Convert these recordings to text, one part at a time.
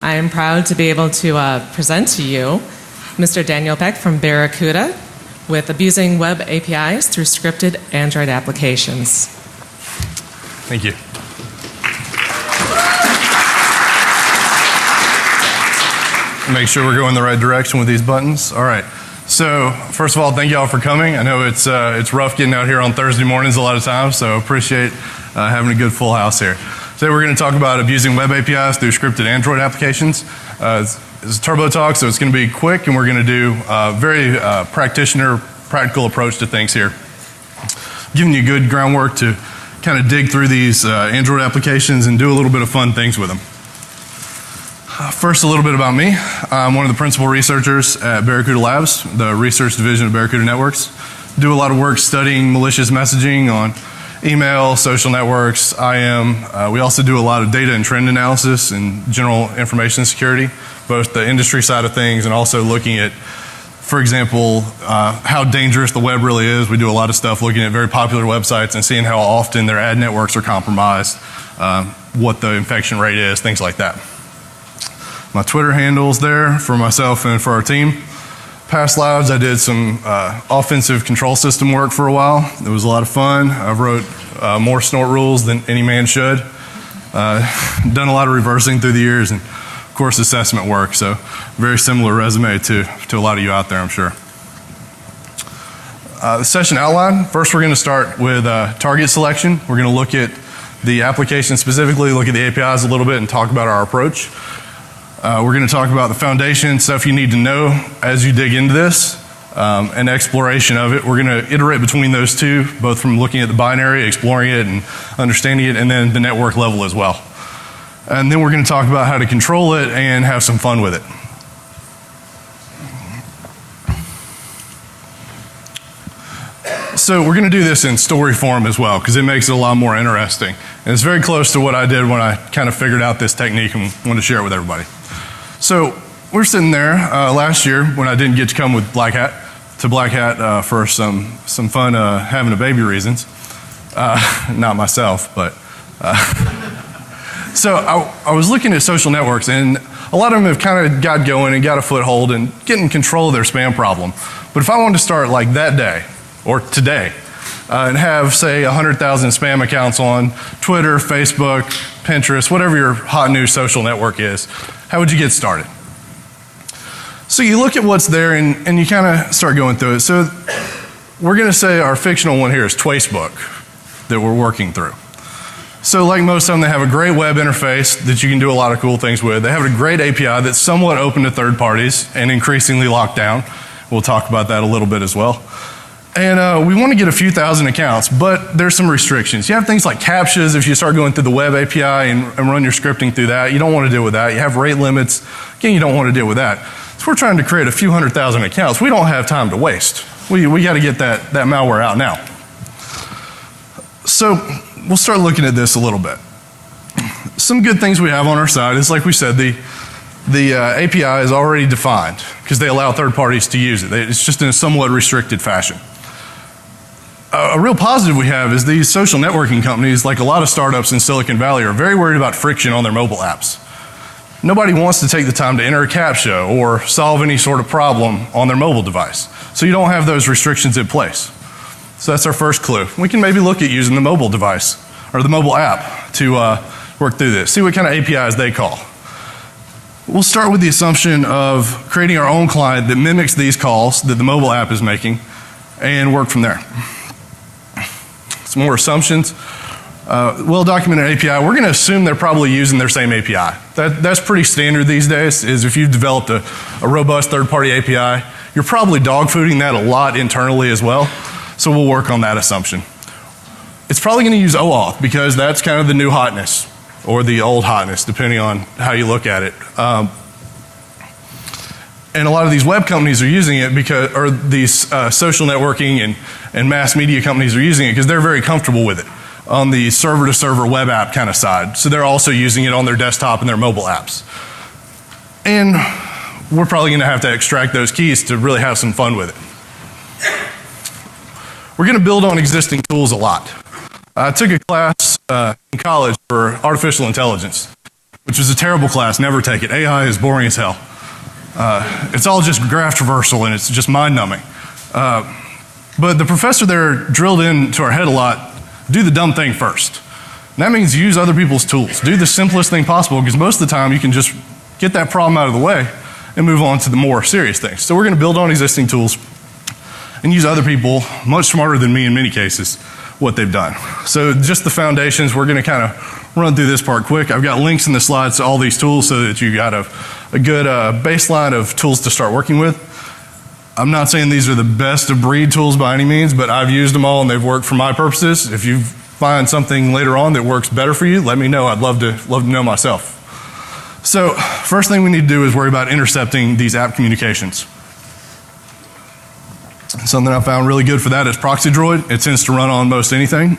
I am proud to be able to present to you Mr. Daniel Peck from Barracuda with abusing web APIs through scripted Android applications. Thank you. Make sure we're going the right direction with these buttons. All right. So first of all, thank you all for coming. I know it's rough getting out here on Thursday mornings a lot of times, so appreciate having a good full house here. Today we're going to talk about abusing web APIs through scripted Android applications. It's a turbo talk, so it's going to be quick, and we're going to do a very practical approach to things here. Giving you good groundwork to kind of dig through these Android applications and do a little bit of fun things with them. First, a little bit about me. I'm one of the principal researchers at Barracuda Labs, the research division of Barracuda Networks. Do a lot of work studying malicious messaging on email, social networks, IM. We also do a lot of data and trend analysis and general information security, both the industry side of things and also looking at, for example, how dangerous the web really is. We do a lot of stuff looking at very popular websites and seeing how often their ad networks are compromised, what the infection rate is, things like that. My Twitter handle's there for myself and for our team. Past lives, I did some offensive control system work for a while. It was a lot of fun. I wrote more snort rules than any man should. Done a lot of reversing through the years and, of course, assessment work. So very similar resume to a lot of you out there, I'm sure. The session outline, first we're going to start with target selection. We're going to look at the application specifically, look at the APIs a little bit and talk about our approach. We're going to talk about the foundation, stuff you need to know as you dig into this, and exploration of it. We're going to iterate between those two, both from looking at the binary, exploring it, and understanding it, and then the network level as well. And then we're going to talk about how to control it and have some fun with it. So we're going to do this in story form as well, because it makes it a lot more interesting. And it's very close to what I did when I kind of figured out this technique and wanted to share it with everybody. So we're sitting there last year when I didn't get to come with Black Hat for some fun having a baby reasons. Not myself, but so I was looking at social networks, and a lot of them have kind of got going and got a foothold and getting control of their spam problem. But if I wanted to start like that day or today and have, say, 100,000 spam accounts on Twitter, Facebook, Pinterest, whatever your hot new social network is, how would you get started? So you look at what's there and you kind of start going through it. So we're going to say our fictional one here is Twacebook that we're working through. So like most of them, they have a great web interface that you can do a lot of cool things with. They have a great API that's somewhat open to third parties and increasingly locked down. We'll talk about that a little bit as well. And we want to get a few thousand accounts, but there's some restrictions. You have things like CAPTCHAs if you start going through the web API and run your scripting through that. You don't want to deal with that. You have rate limits. Again, you don't want to deal with that. So we're trying to create a few 100,000 accounts. We don't have time to waste. We got to get that malware out now. So we'll start looking at this a little bit. Some good things we have on our side is, like we said, the API is already defined because they allow third parties to use it. It's just in a somewhat restricted fashion. A real positive we have is these social networking companies, like a lot of startups in Silicon Valley, are very worried about friction on their mobile apps. Nobody wants to take the time to enter a CAPTCHA or solve any sort of problem on their mobile device. So you don't have those restrictions in place. So that's our first clue. We can maybe look at using the mobile device or the mobile app to work through this, see what kind of APIs they call. We'll start with the assumption of creating our own client that mimics these calls that the mobile app is making and work from there. Some more assumptions. Well-documented API, we're going to assume they're probably using their same API. That's pretty standard these days, is if you've developed a robust third-party API, you're probably dog-fooding that a lot internally as well, so we'll work on that assumption. It's probably going to use OAuth because that's kind of the new hotness, or the old hotness, depending on how you look at it. And a lot of these web companies are using it because, or these social networking and mass media companies are using it because they're very comfortable with it on the server-to-server web app kind of side. So they're also using it on their desktop and their mobile apps. And we're probably going to have to extract those keys to really have some fun with it. We're going to build on existing tools a lot. I took a class in college for artificial intelligence. which is a terrible class. Never take it. AI is boring as hell. It's all just graph traversal, and it's just mind-numbing. But the professor there drilled into our head a lot, do the dumb thing first. And that means use other people's tools. Do the simplest thing possible, because most of the time you can just get that problem out of the way and move on to the more serious things. So we're going to build on existing tools and use other people, much smarter than me in many cases, what they've done. So just the foundations, we're going to kind of run through this part quick. I've got links in the slides to all these tools so that you got a good baseline of tools to start working with. I'm not saying these are the best of breed tools by any means, but I've used them all and they've worked for my purposes. If you find something later on that works better for you, let me know. I'd love to know myself. So first thing we need to do is worry about intercepting these app communications. Something I found really good for that is Proxy Droid. It tends to run on most anything.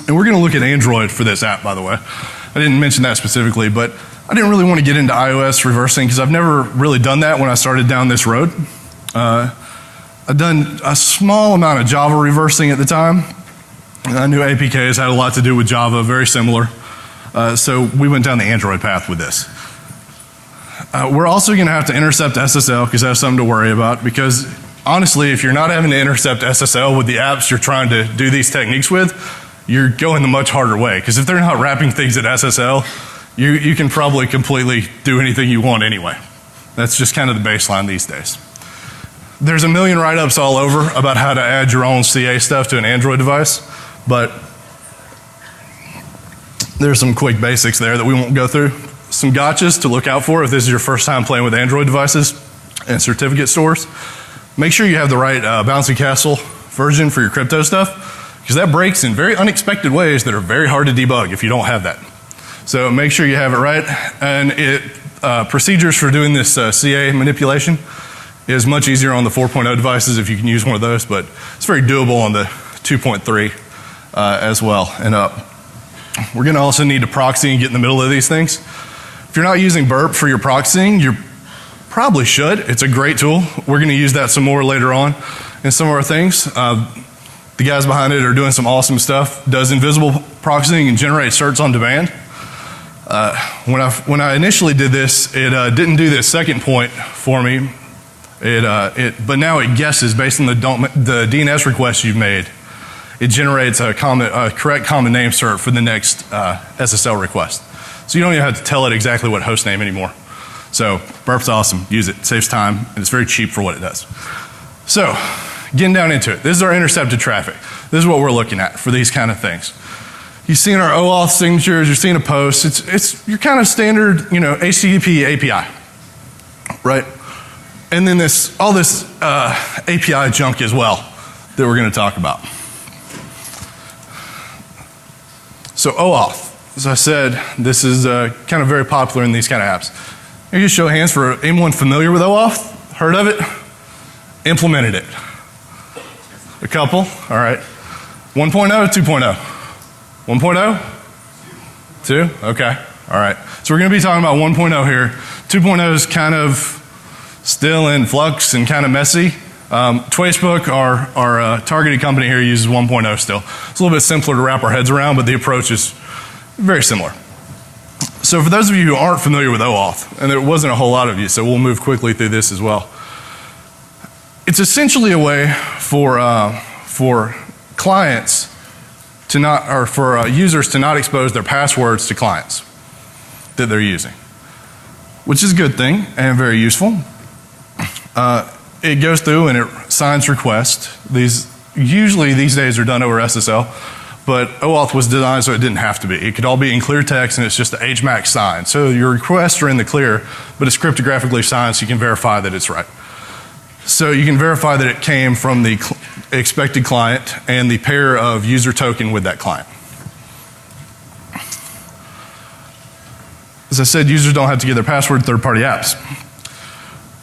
And we're going to look at Android for this app, by the way. I didn't mention that specifically, but I didn't really want to get into iOS reversing because I've never really done that when I started down this road. I've done a small amount of Java reversing at the time. And I knew APKs had a lot to do with Java, very similar. So we went down the Android path with this. We're also going to have to intercept SSL because that's something to worry about, because honestly, if you're not having to intercept SSL with the apps you're trying to do these techniques with, you're going the much harder way. Because if they're not wrapping things at SSL, you can probably completely do anything you want anyway. That's just kind of the baseline these days. There's a million write-ups all over about how to add your own CA stuff to an Android device, but there's some quick basics there that we won't go through. Some gotchas to look out for if this is your first time playing with Android devices and certificate stores. Make sure you have the right bouncy castle version for your crypto stuff, because that breaks in very unexpected ways that are very hard to debug if you don't have that. So make sure you have it right. And procedures for doing this CA manipulation is much easier on the 4.0 devices if you can use one of those, but it's very doable on the 2.3 as well and up. We're going to also need to proxy and get in the middle of these things. If you're not using Burp for your proxying, you probably should. It's a great tool. We're going to use that some more later on in some of our things. The guys behind it are doing some awesome stuff. Does invisible proxying and generate certs on demand. When I initially did this, it didn't do this second point for me. But now it guesses based on the DNS request you've made. It generates a correct common name cert for the next SSL request. So you don't even have to tell it exactly what host name anymore. So Burp's awesome. Use it. Saves time, and it's very cheap for what it does. So getting down into it. This is our intercepted traffic. This is what we're looking at for these kind of things. You've seen our OAuth signatures. You've seen a post. It's your kind of standard, HTTP API, right? And then all this API junk as well that we're going to talk about. So OAuth, as I said, this is kind of very popular in these kind of apps. Maybe just show hands for anyone familiar with OAuth? Heard of it? Implemented it? A couple? All right. 1.0, 2.0? 1.0? 2? Okay. All right. So we're going to be talking about 1.0 here. 2.0 is kind of still in flux and kind of messy. Twacebook, our targeted company here, uses 1.0 still. It's a little bit simpler to wrap our heads around, but the approach is very similar. So for those of you who aren't familiar with OAuth, and there wasn't a whole lot of you, so we'll move quickly through this as well. It's essentially a way for clients to not, or for users to not expose their passwords to clients that they're using, which is a good thing and very useful. It goes through and it signs requests. Usually these days are done over SSL, but OAuth was designed so it didn't have to be. It could all be in clear text and it's just the HMAC sign. So your requests are in the clear, but it's cryptographically signed so you can verify that it's right. So you can verify that it came from the expected client and the pair of user token with that client. As I said, users don't have to give their password to third-party apps.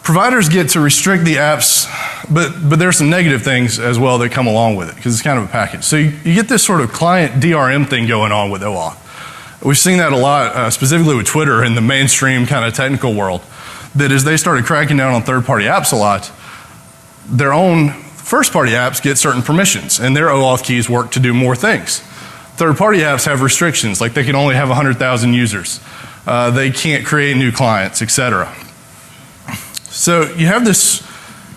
Providers get to restrict the apps, but there's some negative things as well that come along with it because it's kind of a package. So you get this sort of client DRM thing going on with OAuth. We've seen that a lot, specifically with Twitter in the mainstream kind of technical world, that as they started cracking down on third-party apps a lot, their own first-party apps get certain permissions, and their OAuth keys work to do more things. Third-party apps have restrictions, like they can only have 100,000 users. They can't create new clients, etc. So you have this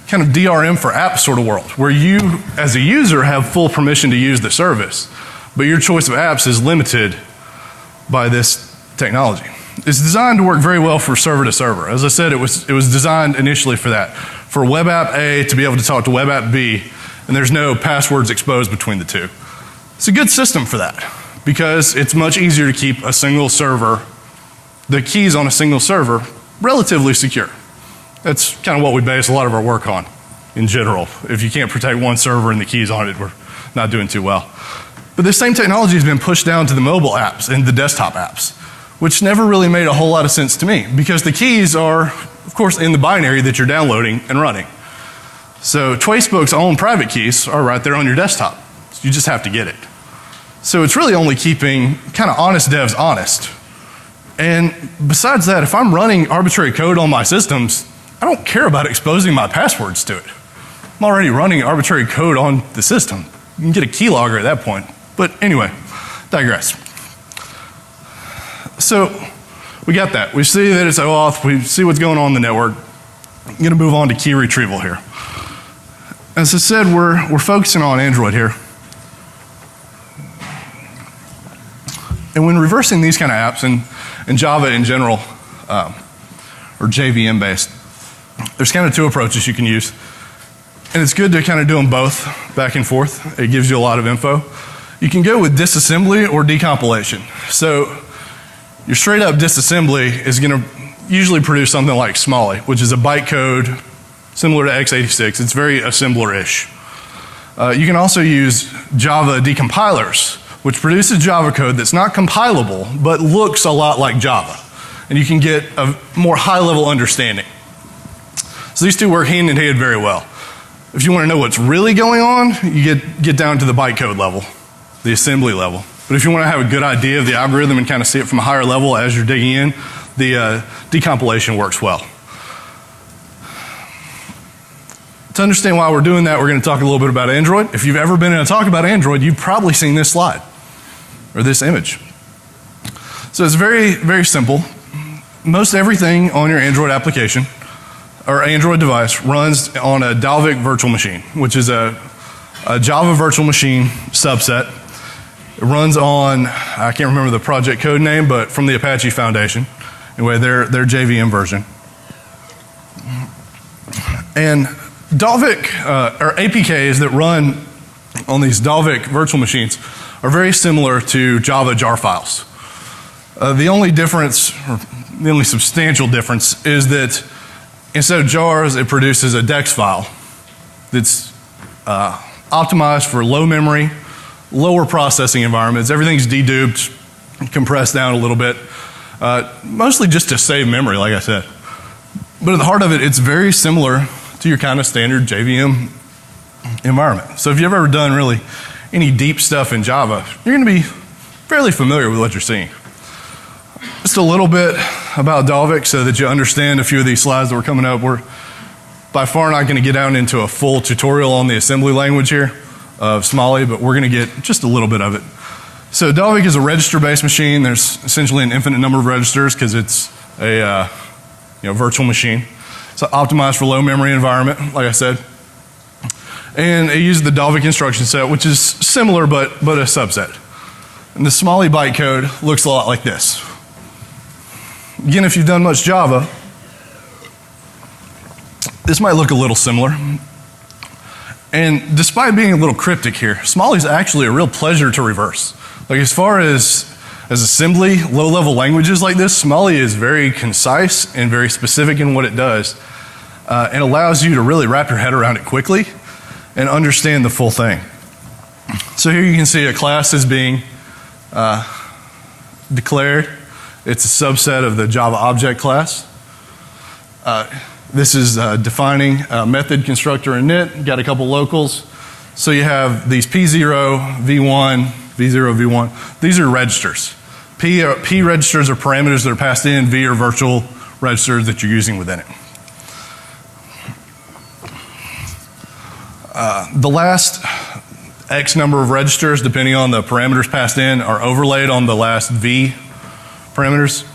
kind of DRM for apps sort of world, where you, as a user, have full permission to use the service, but your choice of apps is limited by this technology. It's designed to work very well for server to server. As I said, it was designed initially for that. For web app A to be able to talk to web app B, and there's no passwords exposed between the two. It's a good system for that, because it's much easier to keep a single server, the keys on a single server, relatively secure. That's kind of what we base a lot of our work on in general. If you can't protect one server and the keys on it, we're not doing too well. But this same technology has been pushed down to the mobile apps and the desktop apps, which never really made a whole lot of sense to me, because the keys are, of course, in the binary that you're downloading and running. So Twacebook's own private keys are right there on your desktop. So you just have to get it. So it's really only keeping kind of honest devs honest. And besides that, if I'm running arbitrary code on my systems, I don't care about exposing my passwords to it. I'm already running arbitrary code on the system. You can get a keylogger at that point. But anyway, digress. So we got that. We see that it's OAuth. We see what's going on in the network. I'm going to move on to key retrieval here. As I said, we're focusing on Android here. And when reversing these kind of apps, and Java in general, or JVM based, there's kind of two approaches you can use. And it's good to kind of do them both back and forth. It gives you a lot of info. You can go with disassembly or decompilation. So your straight up disassembly is going to usually produce something like Smalley, which is a bytecode similar to x86. It's very assembler-ish. You can also use Java decompilers, which produces Java code that's not compilable, but looks a lot like Java. And you can get a more high-level understanding. So these two work hand in hand very well. If you want to know what's really going on, you get down to the bytecode level, the assembly level. But if you want to have a good idea of the algorithm and kind of see it from a higher level as you're digging in, the decompilation works well. To understand why we're doing that, we're going to talk a little bit about Android. If you've ever been in a talk about Android, you've probably seen this slide or this image. So it's very, very simple. Most everything on your Android application or Android device runs on a Dalvik virtual machine, which is a Java virtual machine subset. It runs on, I can't remember the project code name, but from the Apache Foundation. Anyway, their JVM version. And Dalvik, or APKs that run on these Dalvik virtual machines are very similar to Java jar files. The only difference, or the only substantial difference, is that instead of jars, it produces a DEX file that's optimized for low memory, lower processing environments. Everything's deduped, compressed down a little bit, mostly just to save memory, like I said. But at the heart of it, it's very similar to your kind of standard JVM environment. So if you've ever done really any deep stuff in Java, you're going to be fairly familiar with what you're seeing. Just a little bit about Dalvik so that you understand a few of these slides that were coming up. We're by far not going to get down into a full tutorial on the assembly language here of Smalley, but we're going to get just a little bit of it. So Dalvik is a register-based machine. There's essentially an infinite number of registers because it's a virtual machine. It's optimized for low memory environment, like I said. And it uses the Dalvik instruction set, which is similar but a subset. And the Smalley bytecode looks a lot like this. Again, if you've done much Java, this might look a little similar. And despite being a little cryptic here, Smalley is actually a real pleasure to reverse. Like as far as assembly, low-level languages like this, Smalley is very concise and very specific in what it does, and allows you to really wrap your head around it quickly and understand the full thing. So here you can see a class is being declared. It's a subset of the Java object class. This is defining a method constructor init. Got a couple locals. So you have these P0, V1, V0, V1. These are registers. P registers are parameters that are passed in. V are virtual registers that you're using within it. The last X number of registers, depending on the parameters passed in, are overlaid on the last V parameters.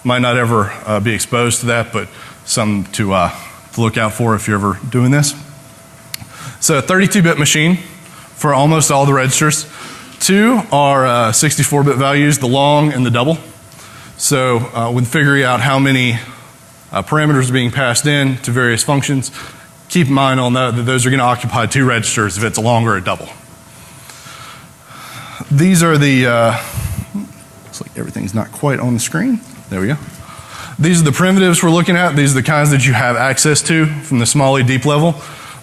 Might not ever be exposed to that, but something to look out for if you're ever doing this. So a 32-bit machine for almost all the registers. 2 are 64-bit values, the long and the double. So when figuring out how many parameters are being passed in to various functions, keep in mind on that those are going to occupy 2 registers if it's a long or a double. These are the, looks like everything's not quite on the screen. There we go. These are the primitives we're looking at. These are the kinds that you have access to from the Smalley deep level.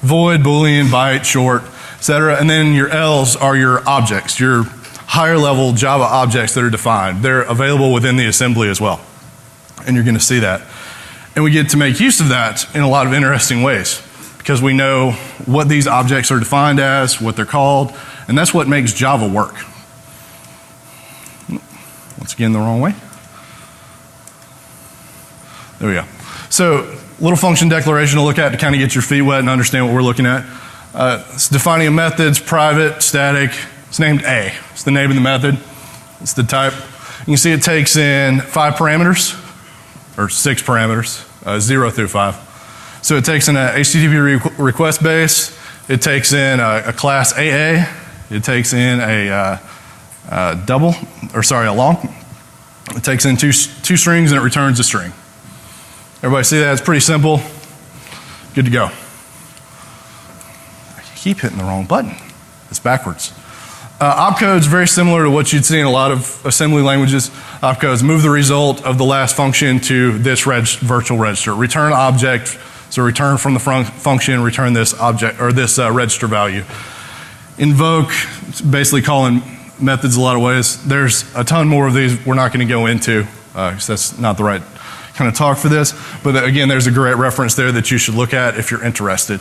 Void, Boolean, byte, short, etc. And then your L's are your objects, your higher level Java objects that are defined. They're available within the assembly as well. And you're going to see that. And we get to make use of that in a lot of interesting ways because we know what these objects are defined as, what they're called, and that's what makes Java work. Once again, the wrong way. There we go. So, little function declaration to look at to kind of get your feet wet and understand what we're looking at. It's defining a method. It's private, static. It's named A. It's the name of the method. It's the type. You can see it takes in 5 parameters, or 6 parameters, 0 through 5. So it takes in a HTTP request base. It takes in a class AA. It takes in a long. It takes in two strings and it returns a string. Everybody see that? It's pretty simple. Good to go. I keep hitting the wrong button. It's backwards. Opcode is very similar to what you'd see in a lot of assembly languages. Opcodes move the result of the last function to this virtual register. Return object, so return from the function, return this object or this register value. Invoke, basically calling methods a lot of ways. There's a ton more of these we're not going to go into because that's not the right kind of talk for this. But again, there's a great reference there that you should look at if you're interested.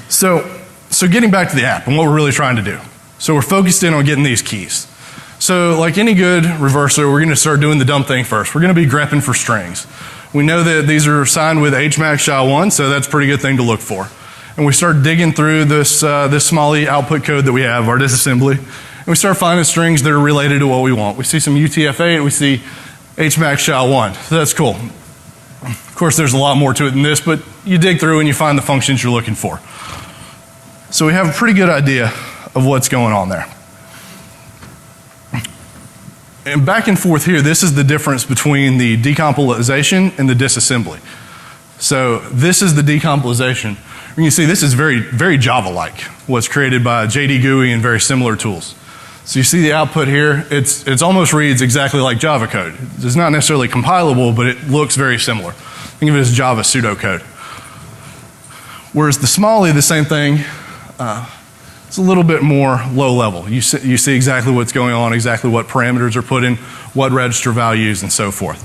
So getting back to the app and what we're really trying to do. So we're focused in on getting these keys. So like any good reverser, we're going to start doing the dumb thing first. We're going to be grepping for strings. We know that these are signed with HMAC SHA-1, so that's a pretty good thing to look for. And we start digging through this Smalley output code that we have, our disassembly, and we start finding strings that are related to what we want. We see some UTF-8, we see HMAC SHA-1, so that's cool. Of course, there's a lot more to it than this, but you dig through and you find the functions you're looking for. So we have a pretty good idea of what's going on there. And back and forth here, this is the difference between the decompilation and the disassembly. So this is the decompilation. You can see this is very, very Java-like, what's created by JD GUI and very similar tools. So you see the output here, it's almost reads exactly like Java code. It's not necessarily compilable, but it looks very similar. Think of it as Java pseudocode. Whereas the Smalley, the same thing, it's a little bit more low level. You see exactly what's going on, exactly what parameters are put in, what register values, and so forth.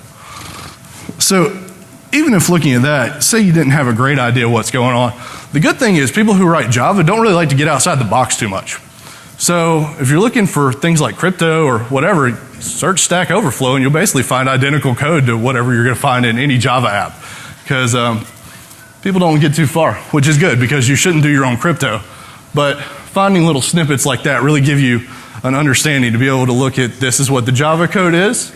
So even if looking at that, say you didn't have a great idea what's going on, the good thing is people who write Java don't really like to get outside the box too much. So if you're looking for things like crypto or whatever, search Stack Overflow and you'll basically find identical code to whatever you're going to find in any Java app. Because people don't get too far, which is good because you shouldn't do your own crypto. But finding little snippets like that really give you an understanding to be able to look at this is what the Java code is,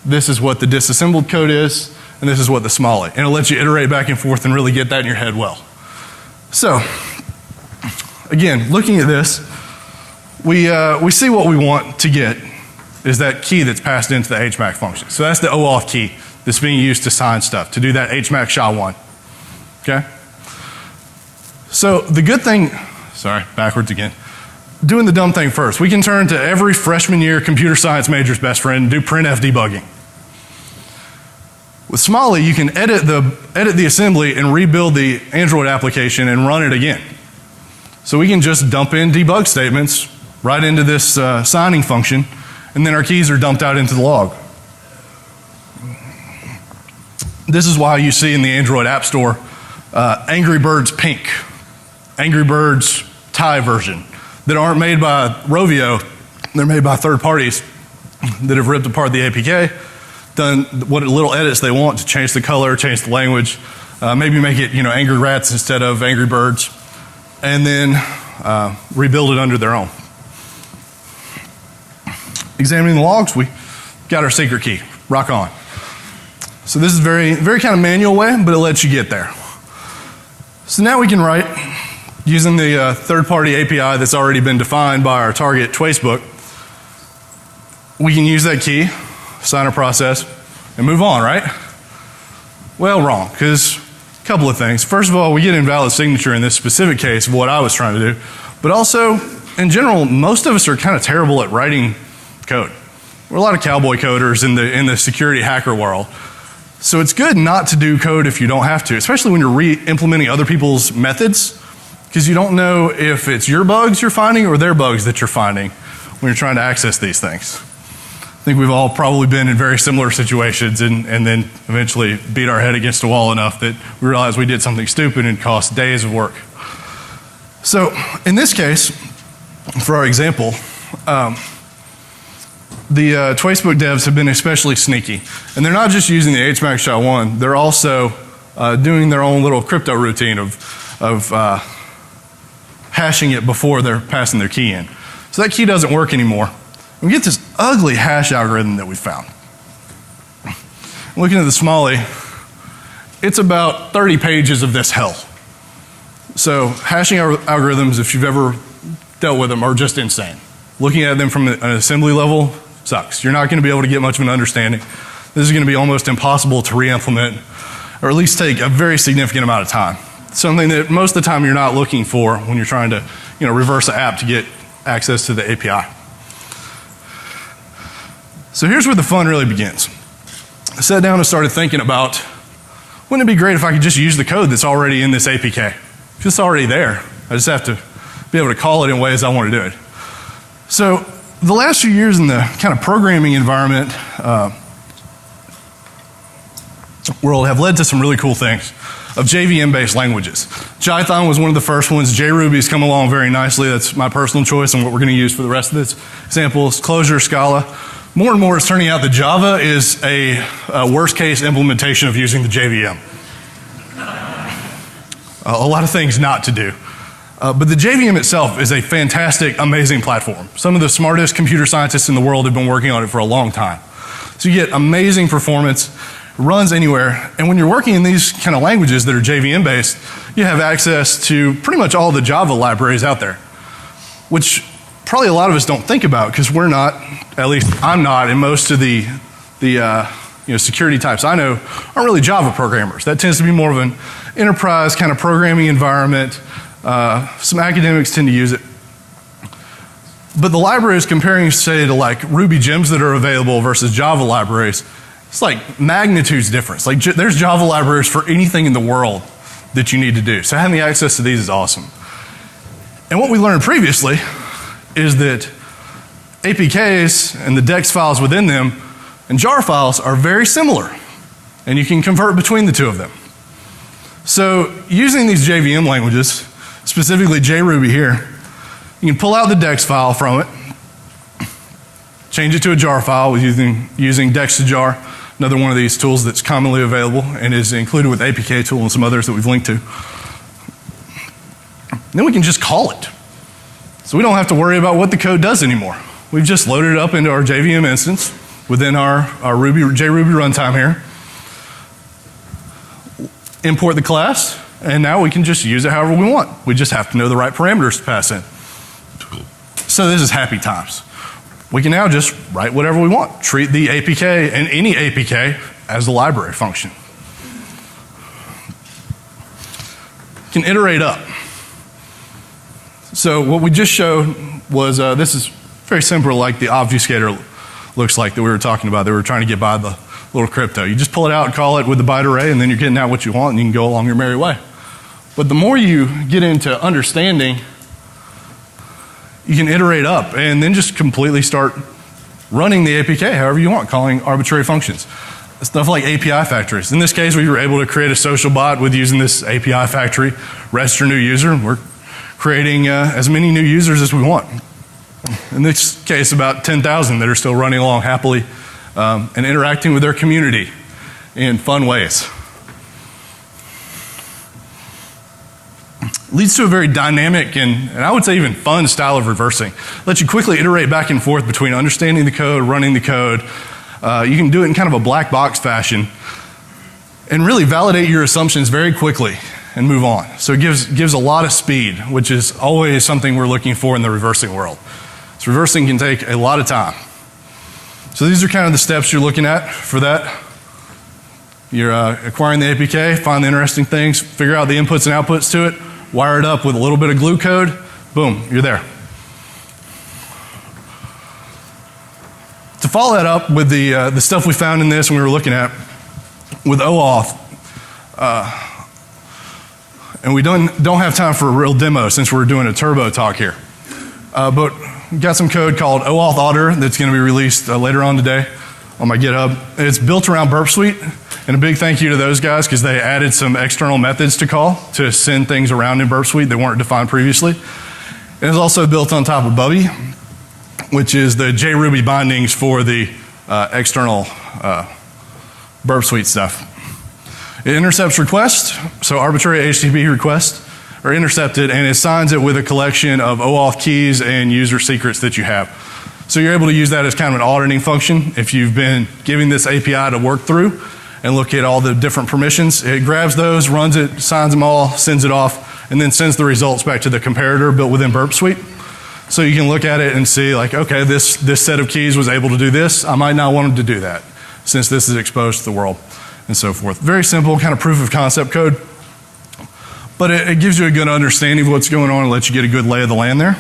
this is what the disassembled code is, and this is what the Smalley. And it'll let you iterate back and forth and really get that in your head well. So, again, looking at this, we see what we want to get is that key that's passed into the HMAC function. So that's the OAuth key that's being used to sign stuff, to do that HMAC SHA-1. Okay? So the good thing, sorry, backwards again. Doing the dumb thing first. We can turn to every freshman year computer science major's best friend and do printf debugging. With Smalley, you can edit the assembly and rebuild the Android application and run it again. So we can just dump in debug statements right into this signing function, and then our keys are dumped out into the log. This is why you see in the Android App Store Angry Birds Pink, Angry Birds Thai version that aren't made by Rovio, they're made by third parties that have ripped apart the APK, done what little edits they want to change the color, change the language, maybe make it Angry Rats instead of Angry Birds, and then rebuild it under their own. examining the logs, we got our secret key. Rock on. So this is very kind of manual way, but it lets you get there. So now we can write using the third-party API that's already been defined by our target Twacebook. We can use that key, sign a process, and move on, right? Well, wrong, because a couple of things. First of all, we get invalid signature in this specific case of what I was trying to do, but also, in general, most of us are kind of terrible at writing code. We're a lot of cowboy coders in the security hacker world. So it's good not to do code if you don't have to, especially when you're re-implementing other people's methods, because you don't know if it's your bugs you're finding or their bugs that you're finding when you're trying to access these things. I think we've all probably been in very similar situations and then eventually beat our head against a wall enough that we realize we did something stupid and cost days of work. So in this case, for our example, the Twacebook devs have been especially sneaky. And they're not just using the HMAC SHA-1, they're also doing their own little crypto routine of hashing it before they're passing their key in. So that key doesn't work anymore. We get this ugly hash algorithm that we found. Looking at the Smalley, it's about 30 pages of this hell. So hashing algorithms, if you've ever dealt with them, are just insane. Looking at them from an assembly level sucks. You're not going to be able to get much of an understanding. This is going to be almost impossible to re-implement, or at least take a very significant amount of time. Something that most of the time you're not looking for when you're trying to, reverse an app to get access to the API. So here's where the fun really begins. I sat down and started thinking about, wouldn't it be great if I could just use the code that's already in this APK? It's already there. I just have to be able to call it in ways I want to do it. So the last few years in the kind of programming environment world have led to some really cool things of JVM-based languages. Python was one of the first ones. JRuby's come along very nicely. That's my personal choice and what we're going to use for the rest of this example. Clojure, Scala. More and more it's turning out that Java is a worst case implementation of using the JVM. A lot of things not to do. But the JVM itself is a fantastic, amazing platform. Some of the smartest computer scientists in the world have been working on it for a long time. So you get amazing performance, runs anywhere, and when you're working in these kind of languages that are JVM based, you have access to pretty much all the Java libraries out there, which probably a lot of us don't think about because we're not, at least I'm not, and most of the security types I know aren't really Java programmers. That tends to be more of an enterprise kind of programming environment. Some academics tend to use it. But the libraries comparing, say, to like Ruby gems that are available versus Java libraries, it's like magnitudes difference. Like there's Java libraries for anything in the world that you need to do. So having the access to these is awesome. And what we learned previously is that APKs and the DEX files within them and jar files are very similar. And you can convert between the two of them. So using these JVM languages, specifically JRuby here, you can pull out the DEX file from it, change it to a jar file with using DEX to jar, another one of these tools that's commonly available and is included with APK tool and some others that we've linked to. And then we can just call it. So we don't have to worry about what the code does anymore. We've just loaded it up into our JVM instance within our JRuby runtime here. Import the class, and now we can just use it however we want. We just have to know the right parameters to pass in. So this is happy times. We can now just write whatever we want. Treat the APK and any APK as a library function. Can iterate up. So what we just showed was, this is very simple, like the obfuscator looks like that we were talking about, that we were trying to get by the little crypto. You just pull it out and call it with the byte array, and then you're getting out what you want, and you can go along your merry way. But the more you get into understanding, you can iterate up and then just completely start running the APK however you want, calling arbitrary functions. Stuff like API factories. In this case, we were able to create a social bot with using this API factory, register new user, and we're creating as many new users as we want. In this case, about 10,000 that are still running along happily and interacting with their community in fun ways. leads to a very dynamic and I would say even fun style of reversing. Lets you quickly iterate back and forth between understanding the code, running the code. You can do it in kind of a black box fashion and really validate your assumptions very quickly and move on. So it gives a lot of speed, which is always something we're looking for in the reversing world. So reversing can take a lot of time. So these are kind of the steps you're looking at for that. You're acquiring the APK, find the interesting things, figure out the inputs and outputs to it, wire it up with a little bit of glue code, boom, you're there. To follow that up with the stuff we found in this and we were looking at with OAuth, and we don't have time for a real demo since we're doing a turbo talk here. But we've got some code called OAuth Auditor that's going to be released later on today on my GitHub. It's built around Burp Suite, and a big thank you to those guys because they added some external methods to call to send things around in Burp Suite that weren't defined previously. And it's also built on top of Bubby, which is the JRuby bindings for the external Burp Suite stuff. It intercepts requests, so arbitrary HTTP requests are intercepted, and it signs it with a collection of OAuth keys and user secrets that you have. So you're able to use that as kind of an auditing function if you've been giving this API to work through and look at all the different permissions. It grabs those, runs it, signs them all, sends it off, and then sends the results back to the comparator built within Burp Suite. So you can look at it and see like, okay, this set of keys was able to do this. I might not want them to do that since this is exposed to the world and so forth. Very simple kind of proof of concept code, but it gives you a good understanding of what's going on and lets you get a good lay of the land there.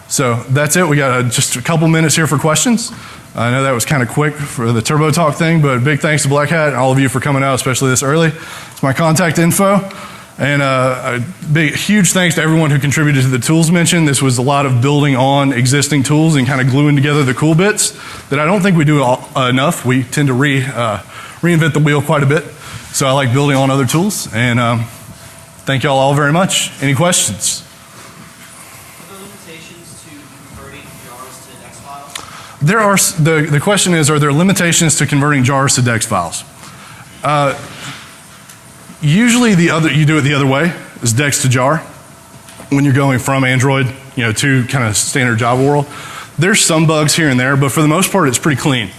So that's it. We got just a couple minutes here for questions. I know that was kind of quick for the Turbo Talk thing, but big thanks to Black Hat and all of you for coming out, especially this early. It's my contact info. And a huge thanks to everyone who contributed to the tools mentioned. This was a lot of building on existing tools and kind of gluing together the cool bits that I don't think we do enough. We tend to reinvent the wheel quite a bit. So I like building on other tools. And thank you all very much. Any questions? Are there limitations to converting jars to DEX files? There are. The question is, are there limitations to converting jars to DEX files? Usually you do it the other way, is DEX to jar, when you're going from Android, to kind of standard Java world. There's some bugs here and there, but for the most part, it's pretty clean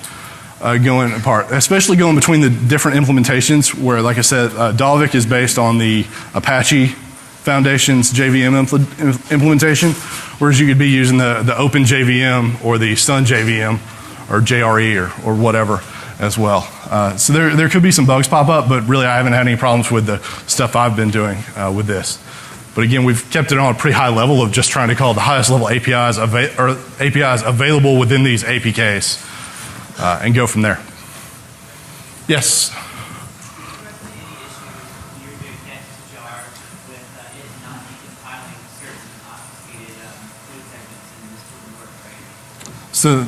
going apart, especially going between the different implementations where, like I said, Dalvik is based on the Apache Foundation's JVM implementation, whereas you could be using the Open JVM or the Sun JVM or JRE or whatever as well. So there could be some bugs pop up, but really I haven't had any problems with the stuff I've been doing with this. But again, we've kept it on a pretty high level of just trying to call the highest level APIs available within these APKs and go from there. Yes? So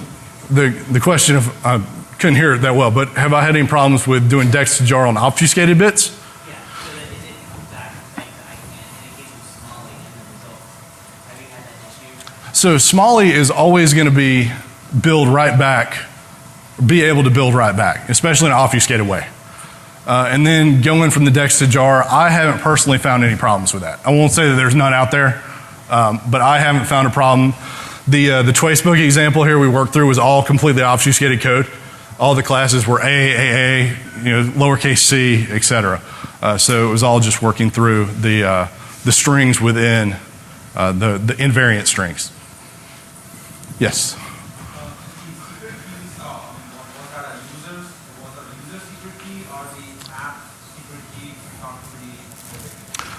the question of, I couldn't hear it that well, but have I had any problems with doing DEX to jar on obfuscated bits? Yeah, so that it comes back and saying that I can't, and it gives you Smalley in the results. Have you had that issue? So Smalley is always going to be able to build right back, especially in an obfuscated way. And then going from the DEX to jar, I haven't personally found any problems with that. I won't say that there's none out there, but I haven't found a problem. The Twacebook example here we worked through was all completely obfuscated code. All the classes were AA, lowercase c, etc. So it was all just working through the strings within the invariant strings. Yes?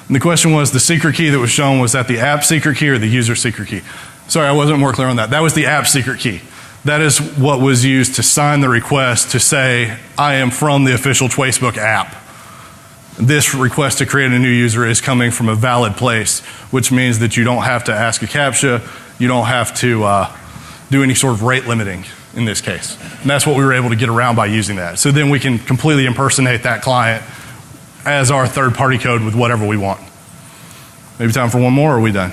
And the question was, the secret key that was shown, was that the app secret key or the user secret key? Sorry, I wasn't more clear on that. That was the app secret key. That is what was used to sign the request to say, I am from the official Twacebook app. This request to create a new user is coming from a valid place, which means that you don't have to ask a CAPTCHA, you don't have to do any sort of rate limiting in this case. And that's what we were able to get around by using that. So then we can completely impersonate that client as our third-party code with whatever we want. Maybe time for one more, or are we done?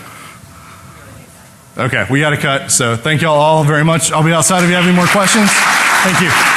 Okay, we got to cut. So thank y'all all very much. I'll be outside if you have any more questions. Thank you.